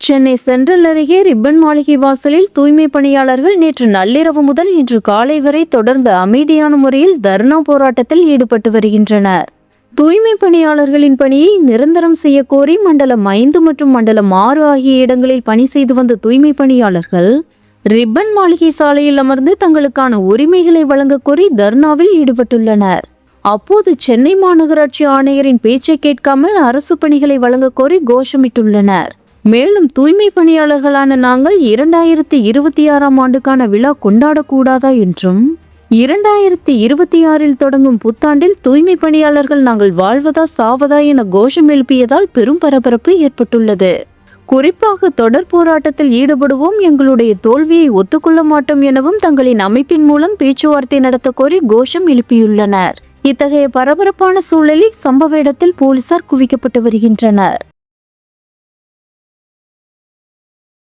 Chennai central அருகே ribbon மாளிகை வாசலில் தூய்மை பணியாளர்கள் நேற்று நள்ளிரவு முதல் இன்று காலை வரை தொடர்ந்து அமைதியான முறையில் தர்ணா போராட்டத்தில் ஈடுபட்டு வருகின்றனர். தூய்மை பணியாளர்களின் பணியை நிரந்தரம் செய்ய கோரி மண்டலம் 5 மற்றும் மண்டலம் 6 ஆகிய இடங்களில் பணி செய்து வந்த தூய்மை பணியாளர்கள் ரிப்பன் மாளிகை சாலையில் அமர்ந்து தங்களுக்கான உரிமைகளை வழங்க கோரி தர்ணாவில் ஈடுபட்டுள்ளனர். அப்போது சென்னை மாநகராட்சி ஆணையரின் பேச்சை கேட்காமல் அரசு பணிகளை வழங்க கோரி கோஷமிட்டுள்ளனர். மேலும் தூய்மை பணியாளர்களான நாங்கள் 2026ஆம் ஆண்டுக்கான விழா கொண்டாடக்கூடாதா என்றும் 2026இல் தொடங்கும் புத்தாண்டில் தூய்மை பணியாளர்கள் நாங்கள் வாழ்வதா சாவதா என கோஷம் எழுப்பியதால் பெரும் பரபரப்பு ஏற்பட்டுள்ளது. குறிப்பாக தொடர் போராட்டத்தில் ஈடுபடுவோம், எங்களுடைய தோல்வியை ஒத்துக்கொள்ள மாட்டோம் எனவும் தங்களின் அமைப்பின் மூலம் பேச்சுவார்த்தை நடத்த கோரி கோஷம் எழுப்பியுள்ளனர். இத்தகைய பரபரப்பான சூழலில் சம்பவ இடத்தில் போலீசார் குவிக்கப்பட்டு வருகின்றனர்.